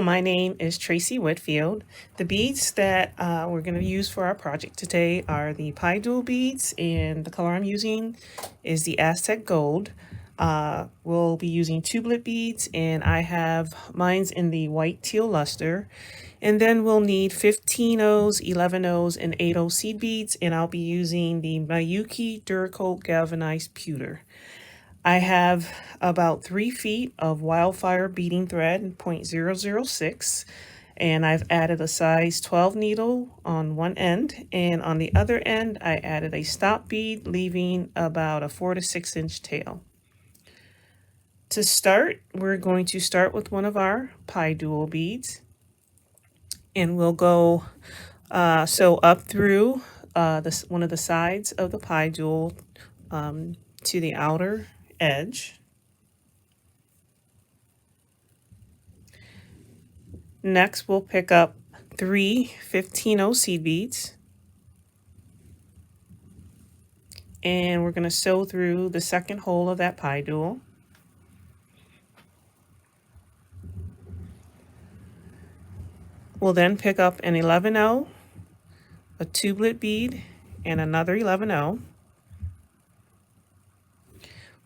Hello, my name is Tracy Whitfield. The beads that we're going to use for our project today are the PieDuo beads, and the color I'm using is the Aztec Gold. We'll be using Tubelet beads, and I have mine's in the white teal luster. And then we'll need 15 O's, 11 O's, and 8 O seed beads, and I'll be using the Miyuki Duracoat galvanized pewter. I have about 3 feet of wildfire beading thread, 0.006, and I've added a size 12 needle on one end, and on the other end I added a stop bead, leaving about a 4 to 6 inch tail. To start, we're going to start with one of our PieDuo beads, and we'll go sew up through one of the sides of the PieDuo to the outer edge. Next, we'll pick up 3 15-0 seed beads, and we're going to sew through the second hole of that PieDuo. We'll then pick up an 11-0, a tubelet bead, and another 11-0.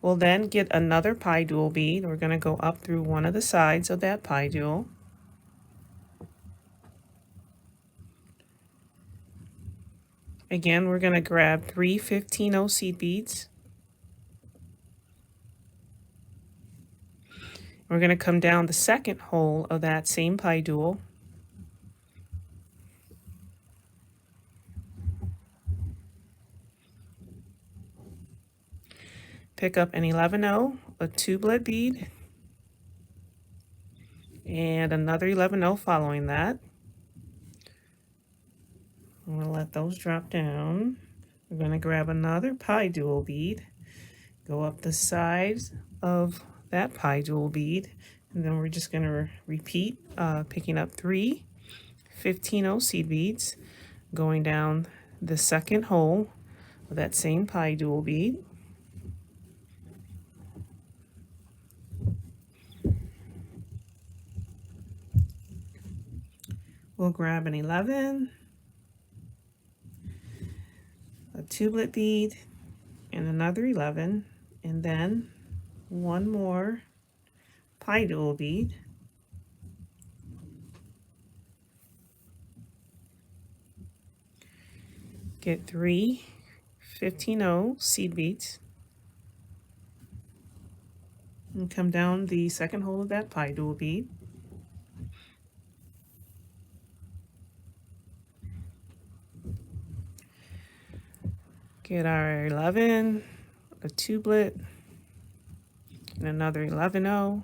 We'll then get another PieDuo bead. We're going to go up through one of the sides of that PieDuo. Again, we're going to grab 3 15-0 seed beads. We're going to come down the second hole of that same PieDuo. Pick up an 11-0, a tubelet bead, and another 11-0 following that. I'm going to let those drop down. We're going to grab another PieDuo bead, go up the sides of that PieDuo bead, and then we're just going to repeat, picking up 3 15-0 seed beads, going down the second hole of that same PieDuo bead. We'll grab an 11, a tubelet bead, and another 11, and then one more PieDuo bead. Get 3 15-0 seed beads, and come down the second hole of that PieDuo bead. Get our 11, a tubelet, and another 11-0.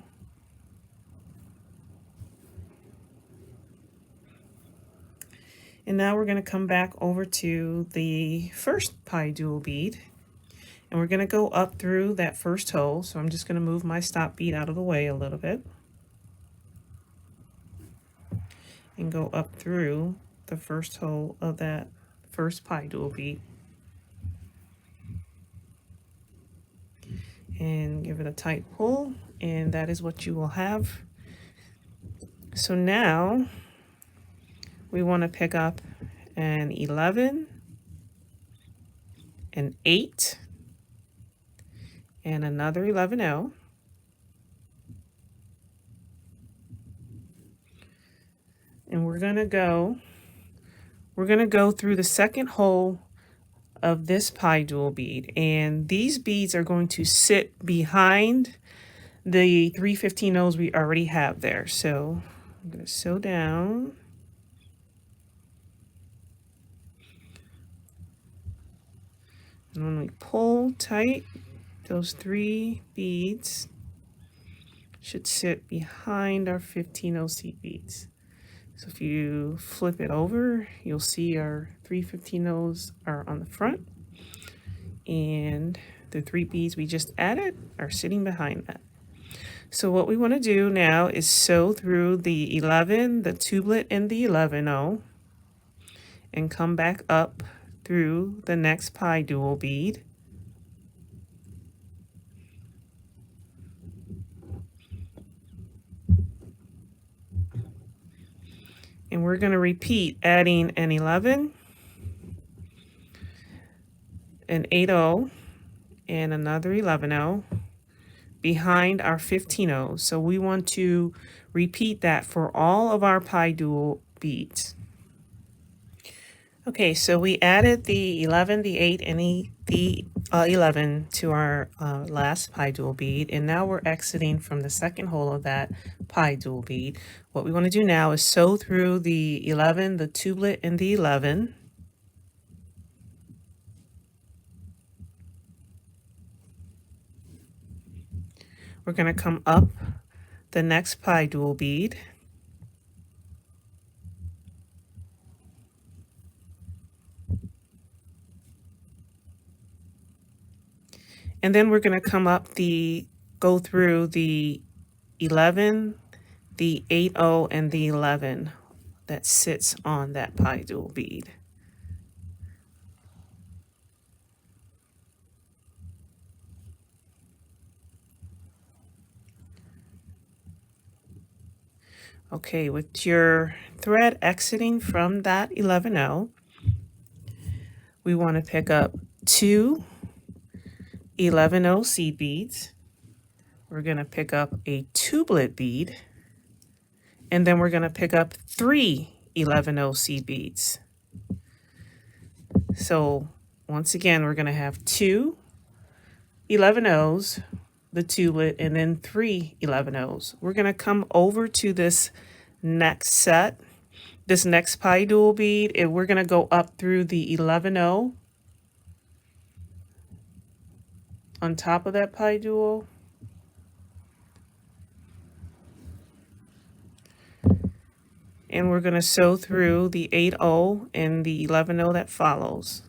And now we're going to come back over to the first PieDuo bead, and we're going to go up through that first hole. So I'm just going to move my stop bead out of the way a little bit and go up through the first hole of that first PieDuo bead. And give it a tight pull, and that is what you will have. So now we want to pick up an 11, an 8, and another 11-0. And we're going to go through the second hole of this PieDuo bead, and these beads are going to sit behind the 3 15-0s we already have there. So I'm going to sew down, and when we pull tight, those 3 beads should sit behind our 15-0 seed beads. So if you flip it over, you'll see our 3 15-0s are on the front, and the 3 beads we just added are sitting behind that. So what we want to do now is sew through the 11, the tubelet, and the 11-0, and come back up through the next PieDuo bead. And we're going to repeat, adding an 11, an 8-0, and another 11-0 behind our 15-0. So we want to repeat that for all of our PieDuo beads. Okay, so we added the 11, the 8, and the 11 to our last PieDuo bead, and now we're exiting from the second hole of that PieDuo bead. What we want to do now is sew through the 11, the tubelet, and the 11. We're going to come up the next PieDuo bead. And then we're going to come up go through the 11, the 8-0, and the 11 that sits on that PieDuo bead. Okay, with your thread exiting from that 11-0, we want to pick up 2 11-0 seed beads. We're going to pick up a tubelet bead, and then we're going to pick up 3 11-0 seed beads. So once again, we're going to have 2 11-0s, the tubelet, and then 3 11-0s. We're going to come over to this next set, this next PieDuo bead, and we're going to go up through the 11-0 on top of that PieDuo. And we're going to sew through the 8-0 and the 11-0 that follows.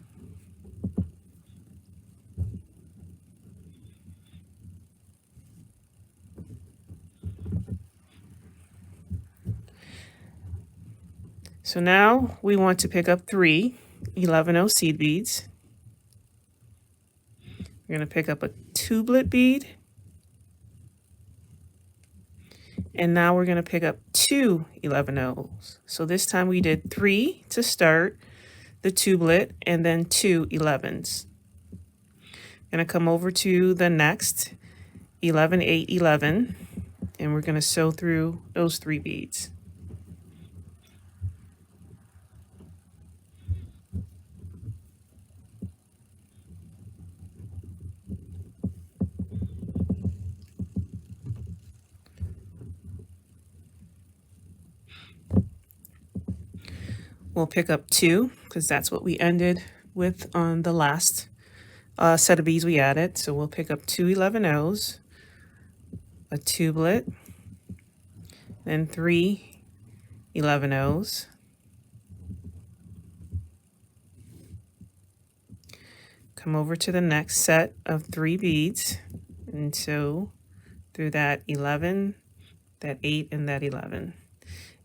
So now we want to pick up 3 11-0 seed beads. We're going to pick up a tubelet bead. And now we're going to pick up 2 11-0s. So this time we did 3 to start the tubelet and then 2 11s. Going to come over to the next 11, 8, 11, and we're going to sew through those 3 beads. We'll pick up 2 because that's what we ended with on the last set of beads we added. So we'll pick up 2 11-0s, a tubelet, then 3 11-0s, come over to the next set of 3 beads and sew through that 11, that 8, and that 11.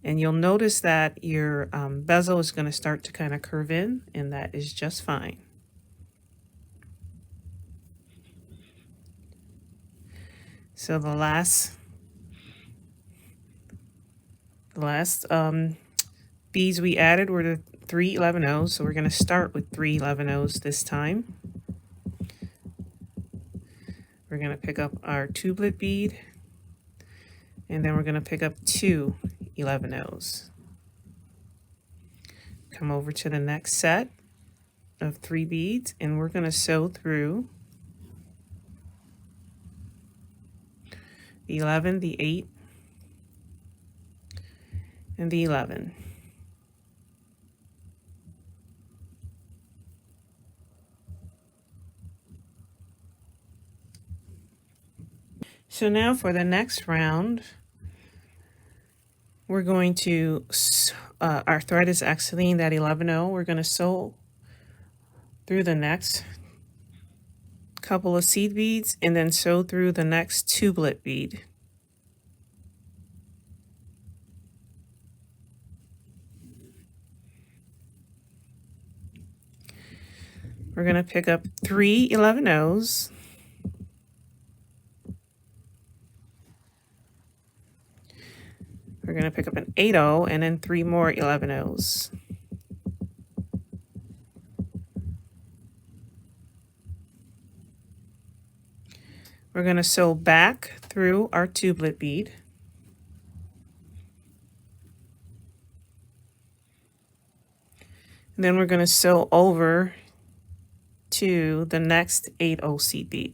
And you'll notice that your bezel is going to start to kind of curve in, and that is just fine. So the last beads we added were the 3 11-0s. So we're going to start with 3 11-0s this time. We're going to pick up our tubelet bead, and then we're going to pick up 2 11-0s. Come over to the next set of 3 beads, and we're going to sew through the 11, the 8, and the 11. So now for the next round, we're going to, our thread is exiting that 11-0. We're going to sew through the next couple of seed beads and then sew through the next tubelet bead. We're going to pick up 3 11-0s. We're going to pick up an 8/0 and then 3 more 11/0s. We're going to sew back through our tubelet bead. And then we're going to sew over to the next 8/0 seed bead.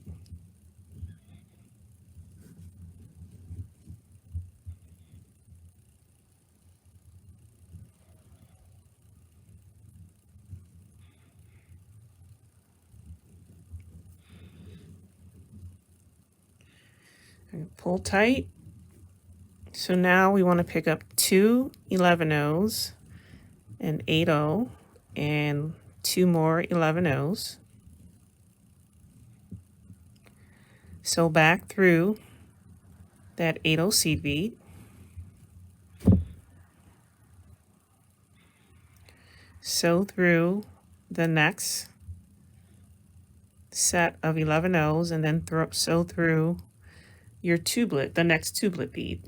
And pull tight. So now we want to pick up 2 11/0s and 8/0 and 2 more 11/0s. Sew back through that 8/0 seed bead. Sew through the next set of 11/0s and then sew through your tubelet, the next tubelet bead.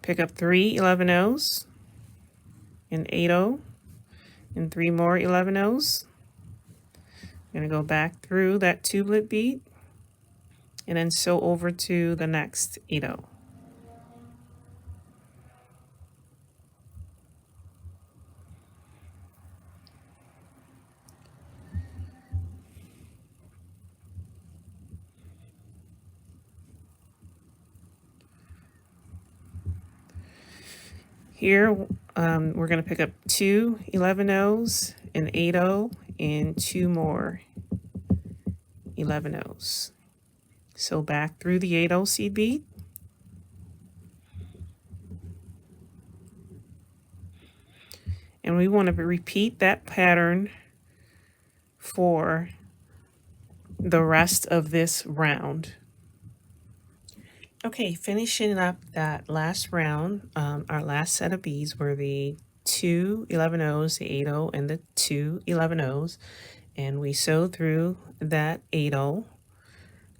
Pick up 3 11/0s and 8/0 and 3 more 11/0s. I'm going to go back through that tubelet bead and then sew over to the next 8/0. Here, we're going to pick up 2 11/0s, an 8/0, and 2 more 11/0s. Sew back through the 8/0 seed bead. And we want to repeat that pattern for the rest of this round. Okay, finishing up that last round, our last set of beads were the 2 11/0s, the 8/0, and the 2 11/0s, and we sew through that 8/0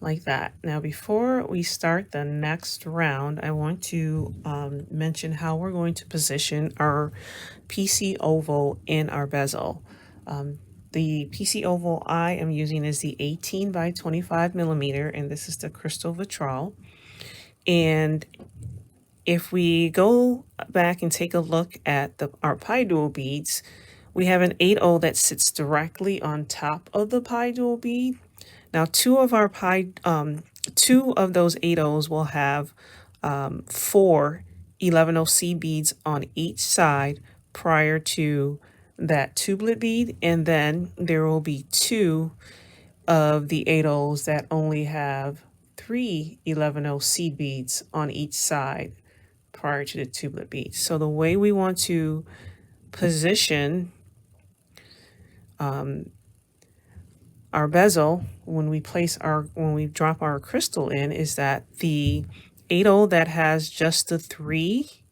like that. Now, before we start the next round, I want to mention how we're going to position our PC oval in our bezel. The PC oval I am using is the 18 by 25 millimeter, and this is the crystal Vitrail. And if we go back and take a look at our PieDuo beads, we have an 8/0 that sits directly on top of the PieDuo bead. Now, two of those 8/0s will have 4 11/0 seed beads on each side prior to that tubelet bead, and then there will be 2 of the 8/0s that only have 3 11/0 seed beads on each side prior to the tubelet bead. So the way we want to position our bezel when we drop our crystal in is that the 8/0 that has just the 3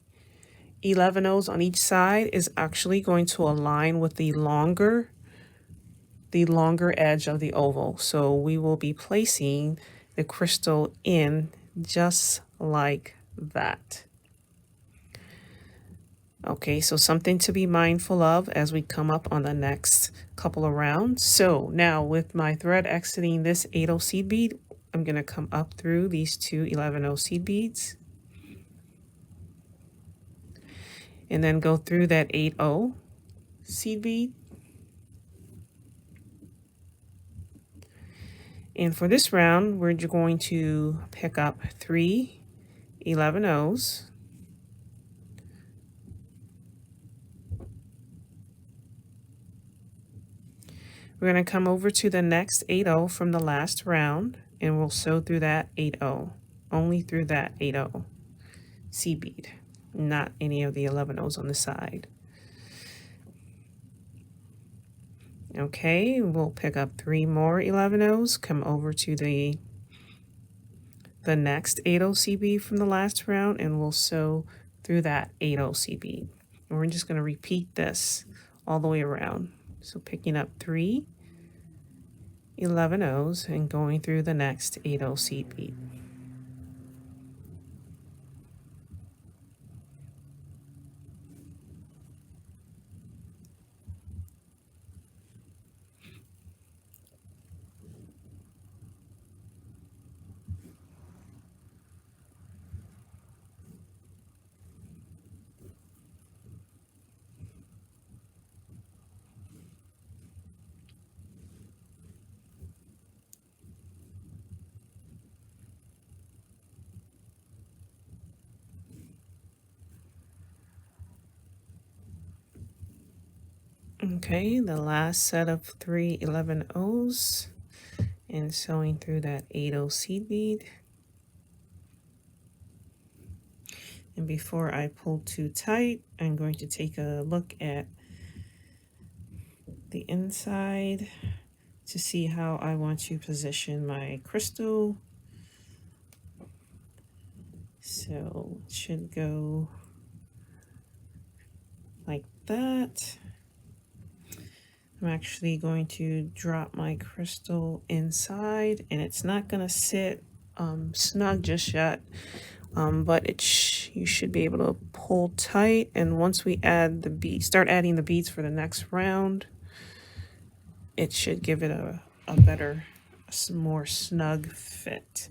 11/0s on each side is actually going to align with the longer edge of the oval. So we will be placing the crystal in just like that. Okay, so something to be mindful of as we come up on the next couple of rounds. So now with my thread exiting this 8/0 seed bead, I'm going to come up through these 2 11/0 seed beads and then go through that 8/0 seed bead. And for this round, we're going to pick up 3 11/0s. We're going to come over to the next 8/0 from the last round, and we'll sew through that 8/0, only through that 8/0 seed bead, not any of the 11/0s on the side. Okay, we'll pick up 3 more 11/0s, come over to the next 8/0 seed bead from the last round, and we'll sew through that 8/0 seed bead. And we're just going to repeat this all the way around. So picking up 3 11 O's and going through the next 8 O seed bead. Okay, the last set of 3 11 O's and sewing through that 8 O seed bead. And before I pull too tight, I'm going to take a look at the inside to see how I want to position my crystal. So it should go like that. I'm actually going to drop my crystal inside, and it's not going to sit snug just yet, but you should be able to pull tight. And once we add the beads, start adding the beads for the next round, it should give it a better, more snug fit.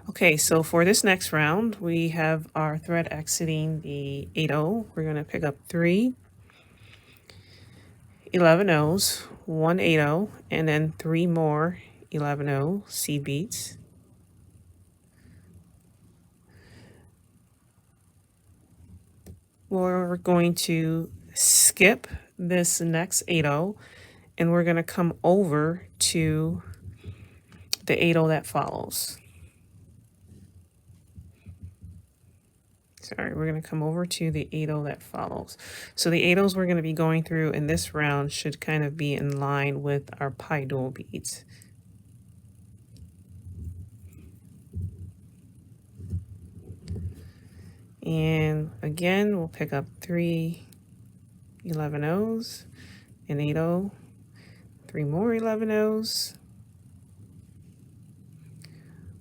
Okay, so for this next round, we have our thread exiting the 8 O. We're going to pick up 3 11 O's, 1 8 O, and then 3 more 11 O seed beads. We're going to skip this next 8 O, and we're going to come over to the 8 O that follows. Sorry, we're going to come over to the 8 O that follows. So the 8 O's we're going to be going through in this round should kind of be in line with our PieDuo beads. And again, we'll pick up 3 11 O's, an 8 O, 3 more 11 O's.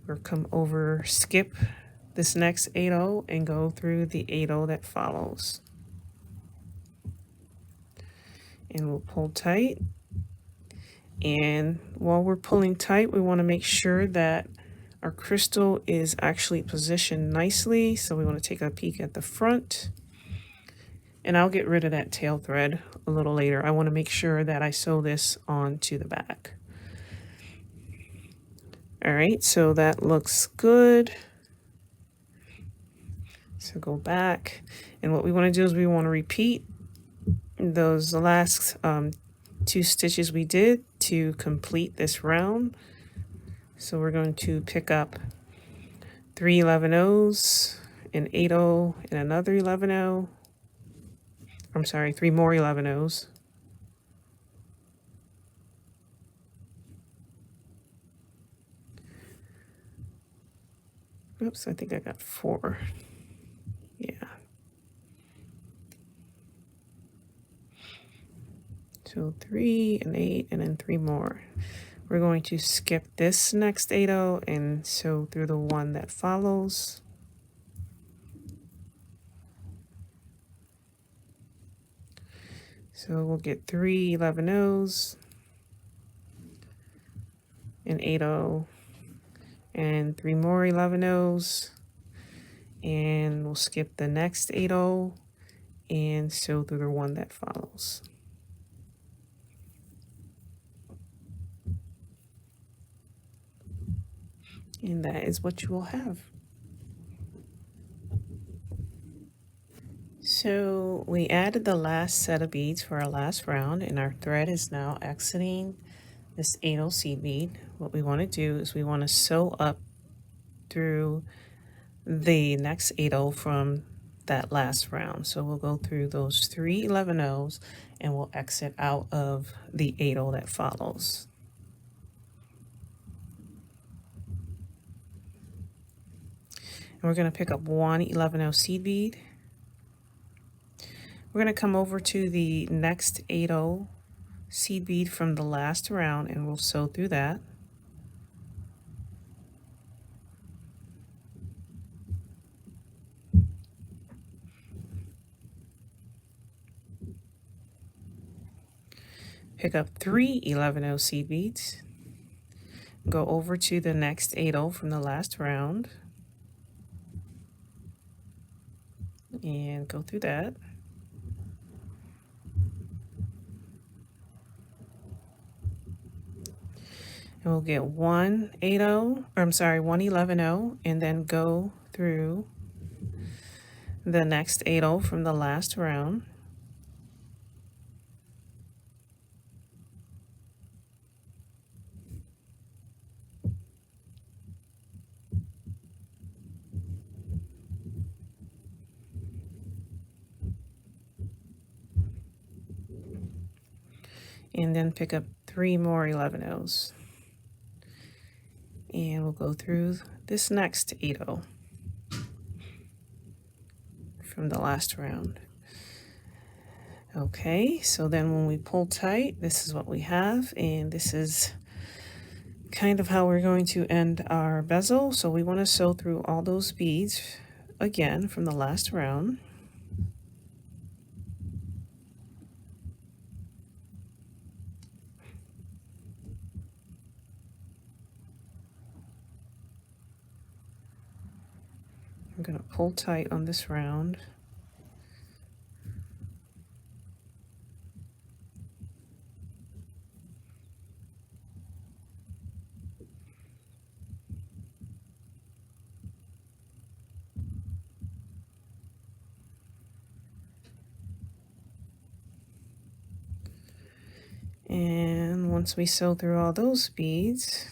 We'll come over, skip this next 8 O and go through the 8 O that follows. And we'll pull tight. And while we're pulling tight, we want to make sure that our crystal is actually positioned nicely. So we want to take a peek at the front. And I'll get rid of that tail thread a little later. I want to make sure that I sew this onto the back. All right, so that looks good. So go back, and what we want to do is we want to repeat those last 2 stitches we did to complete this round. So we're going to pick up 3 11 O's, an 8 O, and another 11 O. I'm sorry, 3 more 11 O's. Oops, I think I got 4. Yeah. So 3 and 8, and then 3 more. We're going to skip this next 8 O and sew through the one that follows. So we'll get 3 11 O's, an 8 O, and 3 more 11 O's, and we'll skip the next 8 O and sew through the one that follows. And that is what you will have. So we added the last set of beads for our last round, and our thread is now exiting this 8 O seed bead. What we want to do is we want to sew up through the next 8 O from that last round. So we'll go through those 3 11 O's and we'll exit out of the 8 O that follows. And we're going to pick up 1 11 O seed bead. We're going to come over to the next 8 O seed bead from the last round, and we'll sew through that. Pick up 3 11-0 seed beads, go over to the next 8-0 from the last round, and go through that. And we'll get 1 8-0, or I'm sorry, 1 11-0, and then go through the next 8-0 from the last round. And then pick up 3 more 11-0s. And we'll go through this next 8-0 from the last round. Okay, so then when we pull tight, this is what we have, and this is kind of how we're going to end our bezel. So we want to sew through all those beads again from the last round. I'm going to pull tight on this round. And once we sew through all those beads,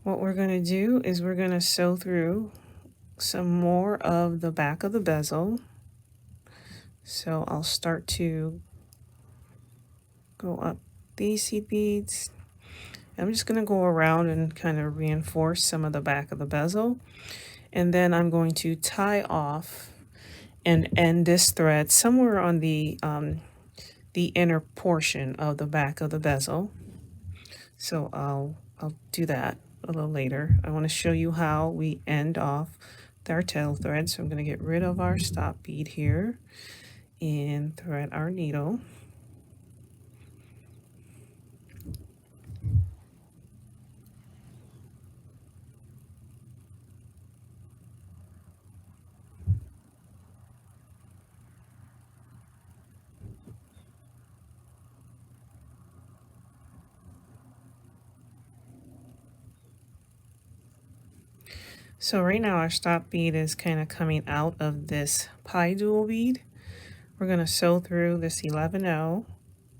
what we're going to do is we're going to sew through some more of the back of the bezel. So I'll start to go up these seed beads. I'm just going to go around and kind of reinforce some of the back of the bezel. And then I'm going to tie off and end this thread somewhere on the inner portion of the back of the bezel. So I'll do that a little later. I want to show you how we end off our tail thread. So I'm going to get rid of our stop bead here and thread our needle. So right now our stop bead is kind of coming out of this PieDuo bead. We're going to sew through this 11-0,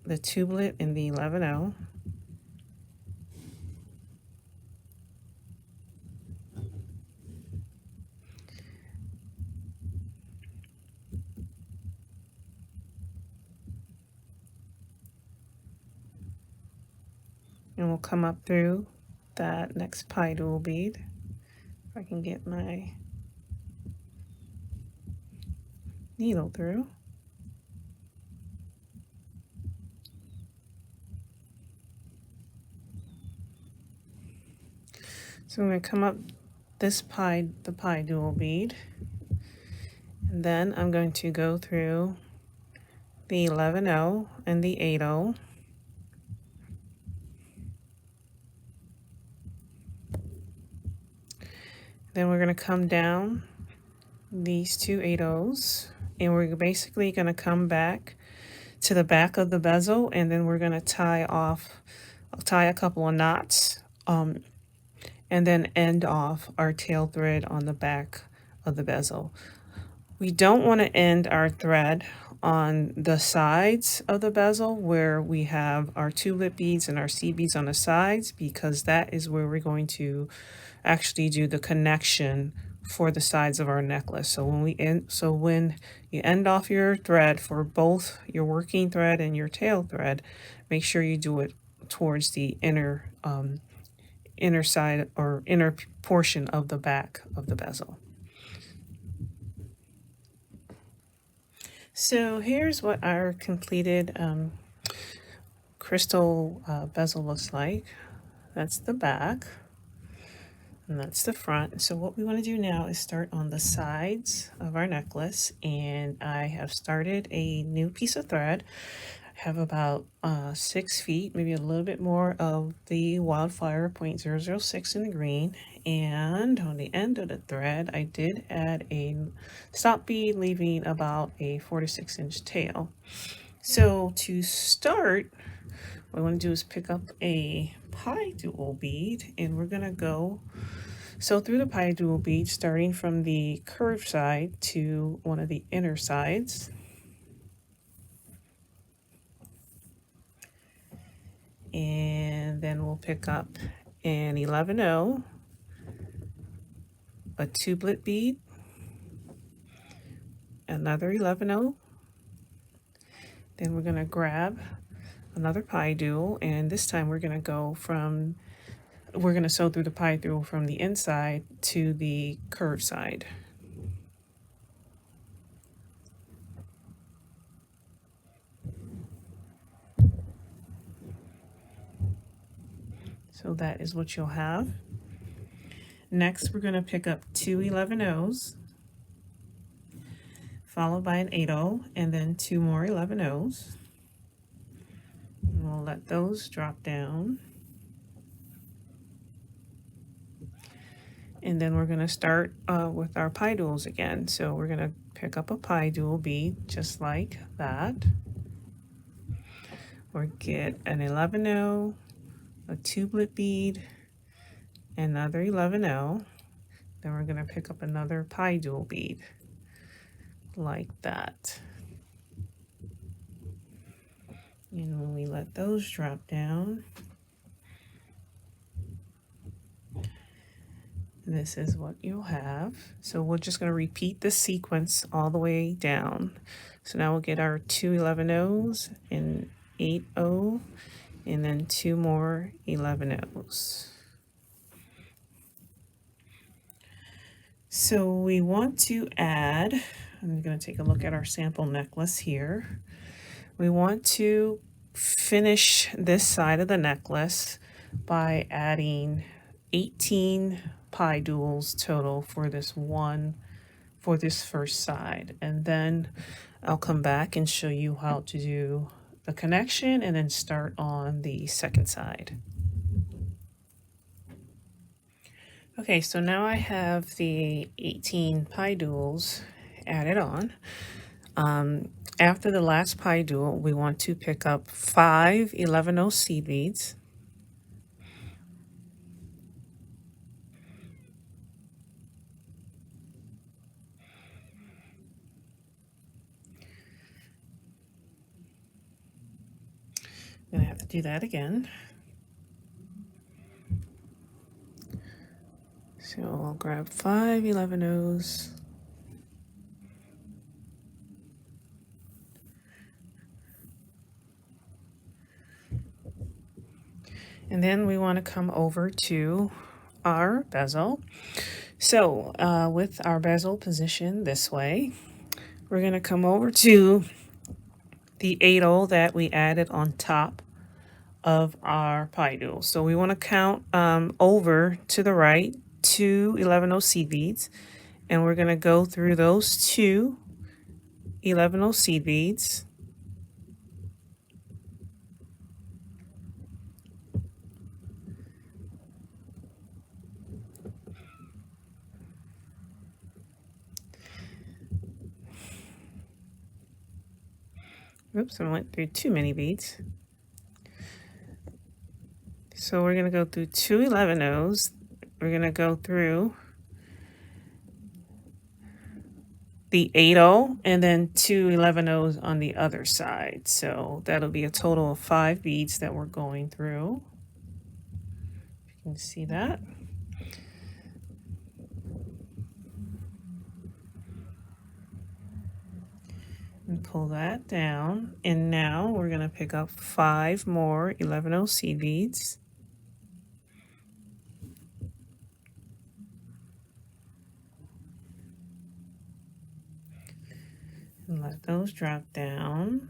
the tubelet in the 11-0. And we'll come up through that next PieDuo bead. If I can get my needle through. So I'm going to come up this the PieDuo bead, and then I'm going to go through the 11-0 and the 8-0. Then we're going to come down these two 8-0s, and we're basically going to come back to the back of the bezel, and then we're going to tie a couple of knots, and then end off our tail thread on the back of the bezel. We don't want to end our thread on the sides of the bezel where we have our tubelet beads and our seed beads on the sides, because that is where we're going to actually do the connection for the sides of our necklace. So when you end off your thread for both your working thread and your tail thread, make sure you do it towards the inner side or inner portion of the back of the bezel. So here's what our completed crystal bezel looks like. That's the back. And that's the front. So what we want to do now is start on the sides of our necklace, and I have started a new piece of thread. I have about 6 feet, maybe a little bit more of the Wildfire 0.006 in the green, and on the end of the thread I did add a stop bead, leaving about a 4 to 6 inch tail. So to start, what I want to do is pick up a PieDuo bead, and we're going to go sew through the PieDuo bead, starting from the curved side to one of the inner sides. And then we'll pick up an 11-0, a tubelet bead, another 11-0. Then we're going to grab another PieDuo, and this time we're going to sew through the PieDuo from the inside to the curved side. So that is what you'll have. Next, we're going to pick up two 11-0s, followed by an 8-0, and then two more 11-0s. And we'll let those drop down. And then we're going to start with our PieDuos again. So we're going to pick up a PieDuo bead just like that. Or get an 11-0, a tubelet bead, another 11-0. Then we're going to pick up another PieDuo bead like that. And when we let those drop down, this is what you'll have. So we're just going to repeat this sequence all the way down. So now we'll get our two 11-0s, an 8-0, and then two more 11-0s. So we want to add, I'm going to take a look at our sample necklace here. We want to finish this side of the necklace by adding 18 PieDuos total for this first side, and then I'll come back and show you how to do the connection and then start on the second side. Okay, so now I have the 18 PieDuos added on. After the last PieDuo, we want to pick up 5 11-0 seed beads. I'm gonna have to do that again. So I'll grab 5 11-0s. And then we want to come over to our bezel. So with our bezel positioned this way, we're going to come over to the 8-0 that we added on top of our PieDuo. So we want to count over to the right 2 11-0 seed beads, and we're going to go through those 2 11-0 seed beads. Oops, I went through too many beads. So we're going to go through 2 11-0s. We're going to go through the 8-0 and then 2 11-0s on the other side. So that'll be a total of 5 beads that we're going through. You can see that. And pull that down, and now we're going to pick up 5 more 11-0 seed beads. And let those drop down.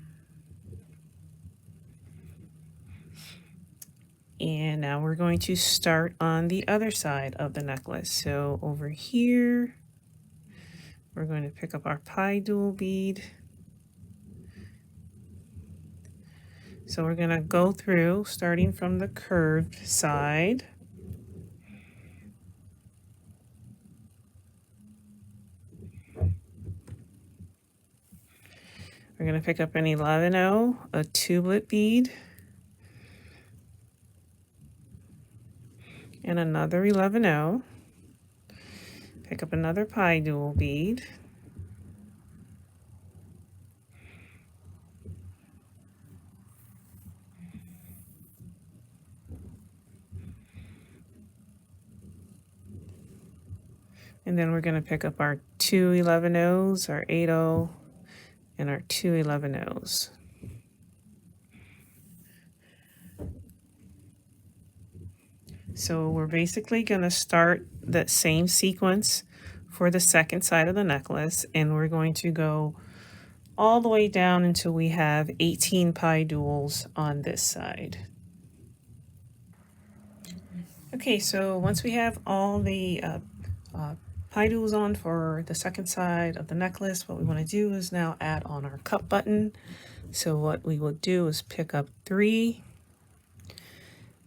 And now we're going to start on the other side of the necklace. So over here, we're going to pick up our PieDuo bead. So we're going to go through starting from the curved side. We're going to pick up an 11-0, a tubelet bead, and another 11-0. Pick up another PieDuo bead. And then we're going to pick up our two 11-0s, our 8-0, and our two 11-0s. So we're basically going to start that same sequence for the second side of the necklace, and we're going to go all the way down until we have 18 PieDuos on this side. Okay, so once we have all the PieDuos on for the second side of the necklace, what we want to do is now add on our cup button. So what we will do is pick up 3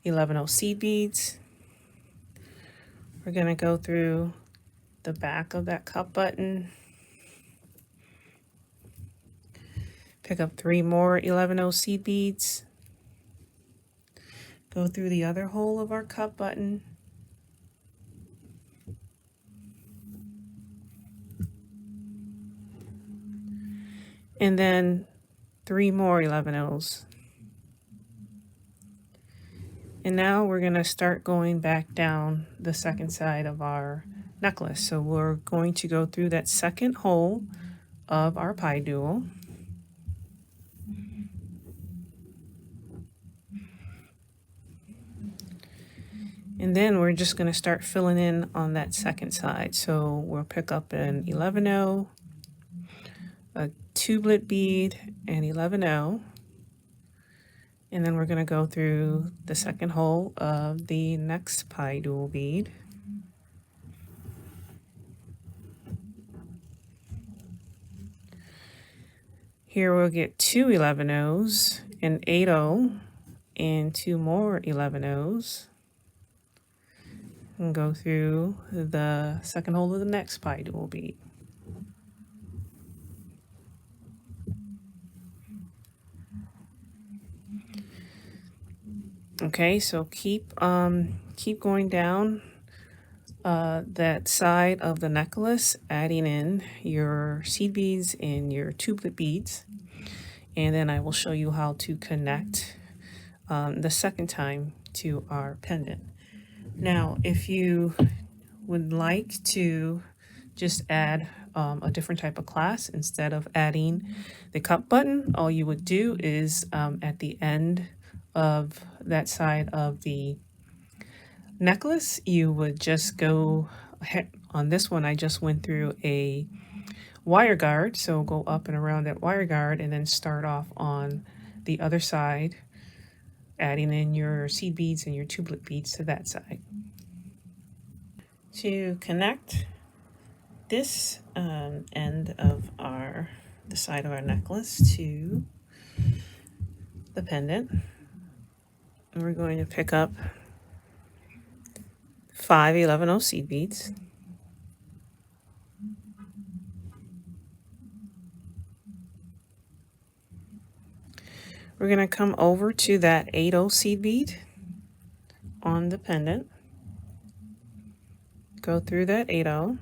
11-0 seed beads. We're going to go through the back of that cup button. Pick up 3 more 11-0 seed beads. Go through the other hole of our cup button. And then 3 more 11-0s. And now we're going to start going back down the second side of our necklace. So we're going to go through that second hole of our PieDuo. And then we're just going to start filling in on that second side. So we'll pick up an 11-0, a tubelet bead, and 11-0. And then we're going to go through the second hole of the next PieDuo bead. Here we'll get 2 11-0s, an 8-0, and 2 more 11-0s. And go through the second hole of the next PieDuo bead. Okay, so keep going down that side of the necklace, adding in your seed beads and your tubelet beads, and then I will show you how to connect the second time to our pendant. Now, if you would like to just add a different type of clasp instead of adding the cup button, all you would do is at the end of that side of the necklace, you would just go ahead. On this one, I just went through a wire guard, so go up and around that wire guard and then start off on the other side, adding in your seed beads and your tubelet beads to that side. To connect this end of the side of our necklace to the pendant, we're going to pick up 5 11-0 seed beads. We're going to come over to that 8-0 seed bead on the pendant. Go through that 8-0.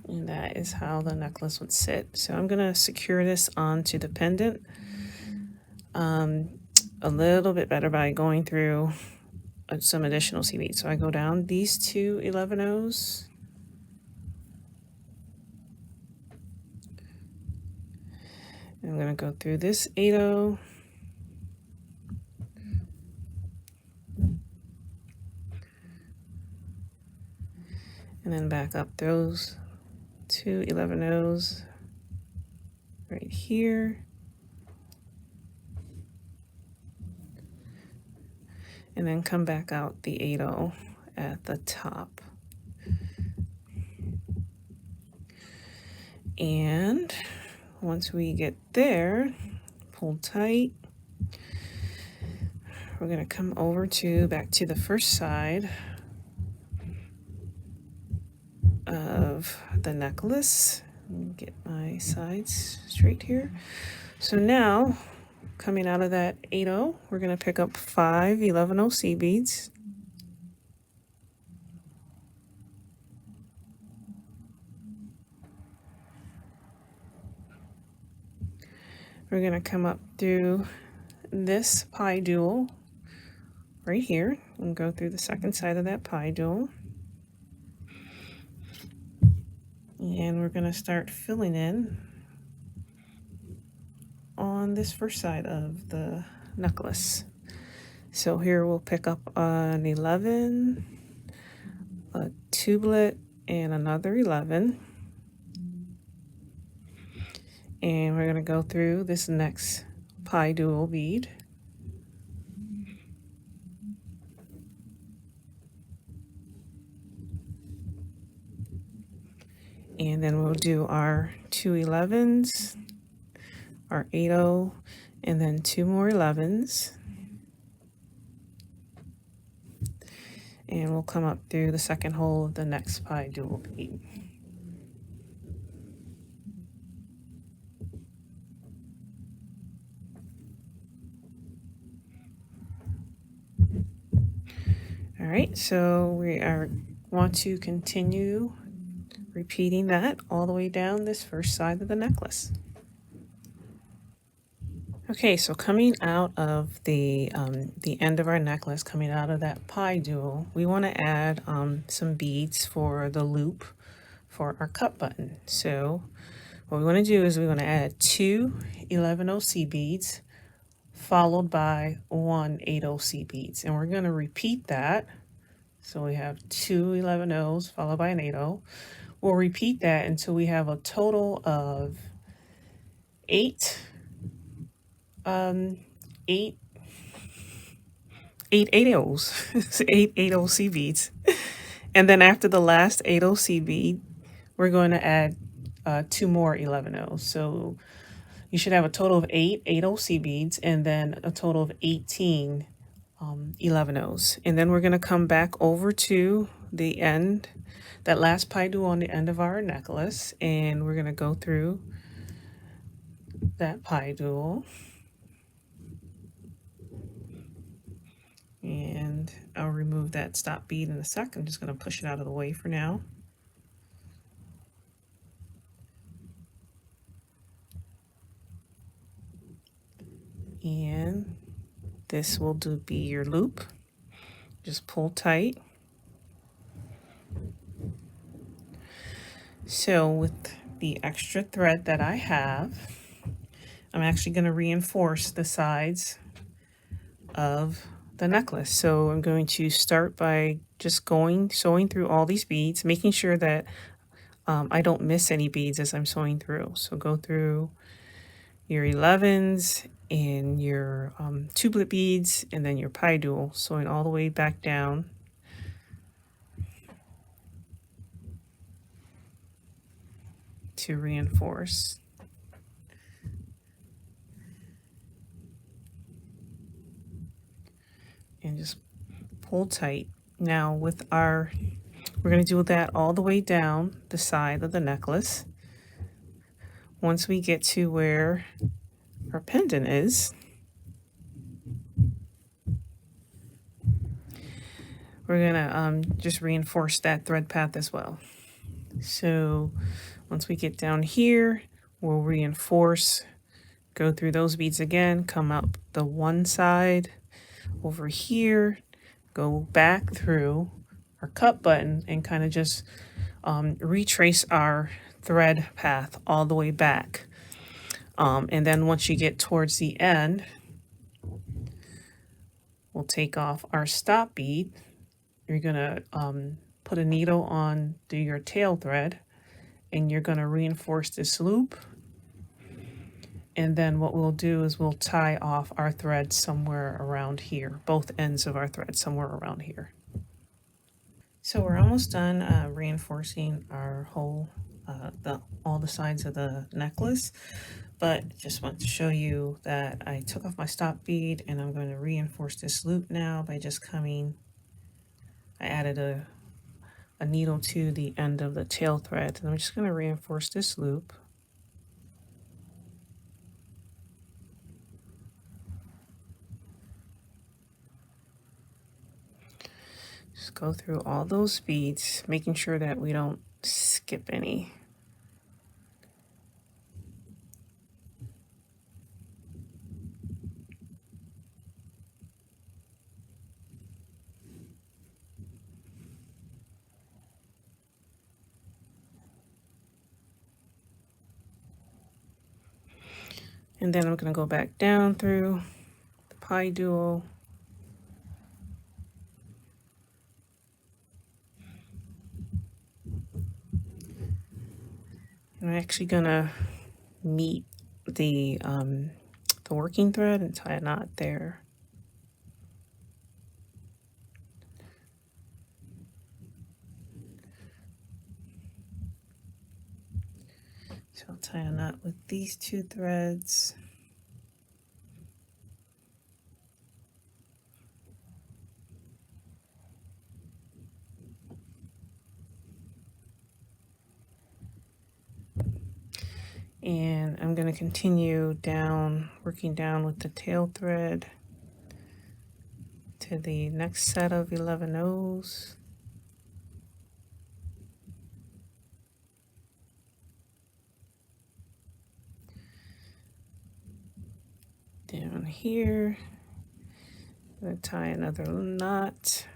And that is how the necklace would sit. So I'm going to secure this onto the pendant a little bit better by going through some additional seed beads. So I go down these two 11-0s. I'm going to go through this 8/0. And then back up those 2 11/0s right here. And then come back out the 8/0 at the top. And once we get there, pull tight. We're going to come over to back to the first side of the necklace. Get my sides straight here. So now, coming out of that 8/0, we're going to pick up 5 11/0 C beads. We're going to come up through this PieDuo right here and go through the second side of that PieDuo. And we're going to start filling in on this first side of the necklace. So here we'll pick up an 11, a tubelet, and another 11. And we're going to go through this next PieDuo bead. And then we'll do our 2 11s, our 8/0, and then 2 more 11s. And we'll come up through the second hole of the next PieDuo bead. All right, so we want to continue repeating that all the way down this first side of the necklace. Okay, so coming out of the end of our necklace, coming out of that PieDuo, we want to add some beads for the loop for our cup button. So what we want to do is we want to add 2 11/0 C beads followed by 1 8/0 C beads, and we're going to repeat that. So we have 2 11/0s followed by an 8/0. We'll repeat that until we have a total of 8 8 8/0s, 8 8/0 C beads. And then after the last 8/0 C bead, we're going to add 2 more 11/0s. So you should have a total of 8 8/0 C beads and then a total of 18 11/0s. And then we're going to come back over to the end, that last PieDuo on the end of our necklace, and we're going to go through that PieDuo. And I'll remove that stop bead in a sec. I'm just going to push it out of the way for now. And this will be your loop. Just pull tight. So with the extra thread that I have, I'm actually going to reinforce the sides of the necklace. So I'm going to start by just sewing through all these beads, making sure that I don't miss any beads as I'm sewing through. So go through your 11s and your tubelet beads, and then your PieDuo, sewing all the way back down. To reinforce. And just pull tight. Now we're going to do that all the way down the side of the necklace. Once we get to where our pendant is, we're going to just reinforce that thread path as well. So once we get down here, we'll reinforce, go through those beads again, come up the one side over here, go back through our cup button, and kind of just retrace our thread path all the way back. And then once you get towards the end, we'll take off our stop bead. You're gonna put a needle on your tail thread, and you're gonna reinforce this loop. And then what we'll do is we'll tie off our thread somewhere around here, both ends of our thread somewhere around here. So we're almost done reinforcing our whole, all the sides of the necklace, but just want to show you that I took off my stop bead and I'm going to reinforce this loop now by just I added a needle to the end of the tail thread, and I'm just going to reinforce this loop. Just go through all those beads, making sure that we don't skip any. And then I'm going to go back down through the PieDuo. I'm actually going to meet the working thread and tie a knot there. So I'll tie a knot with these two threads. And I'm going to continue down, working down with the tail thread to the next set of 11 O's. Down here, I'm going to tie another knot.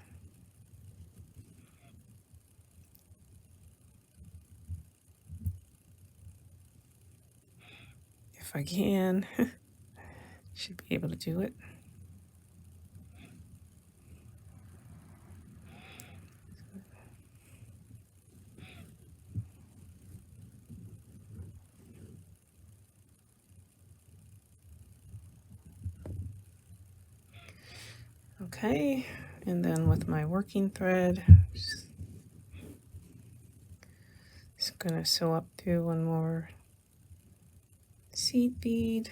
If I can, should be able to do it. Okay, and then with my working thread, just gonna sew up through one more seed bead,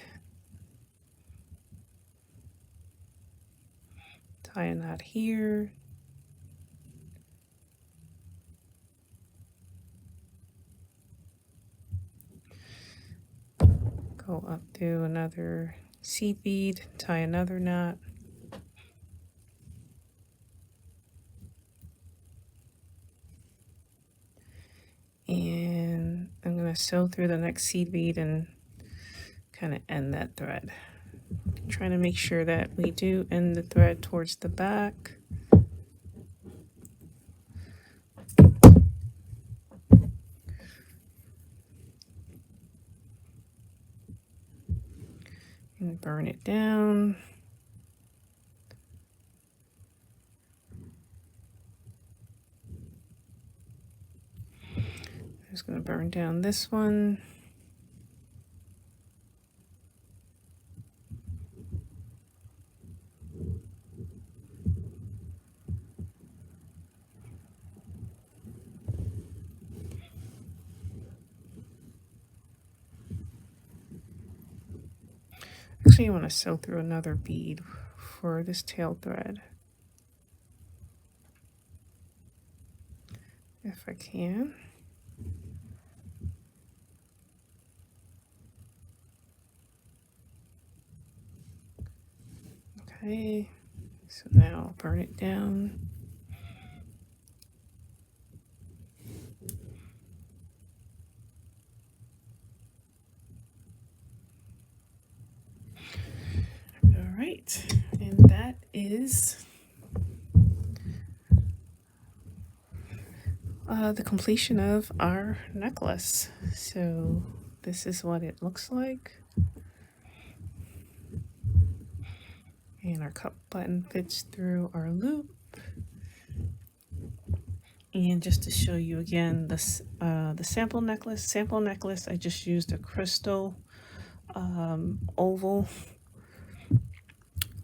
tie a knot here, go up through another seed bead, tie another knot. And I'm going to sew through the next seed bead and kind of end that thread. Trying to make sure that we do end the thread towards the back. And burn it down. I'm just going to burn down this one. Actually, I want to sew through another bead for this tail thread, if I can. Okay, so now I'll burn it down. All right, and that is the completion of our necklace. So this is what it looks like. And our cup button fits through our loop. And just to show you again, the sample necklace, I just used a crystal oval.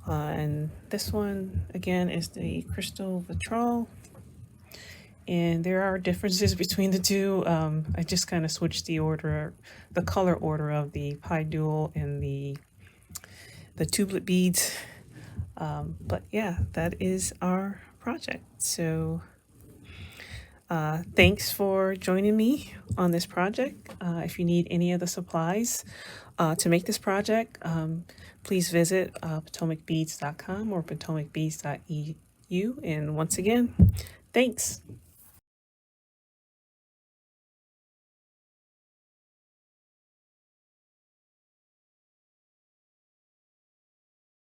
And this one, again, is the crystal Vitrail. And there are differences between the two. I just kind of switched the color order of the PieDuo and the Tubelet beads. But yeah, that is our project. So thanks for joining me on this project. If you need any of the supplies to make this project, please visit PotomacBeads.com or PotomacBeads.eu. And once again, thanks.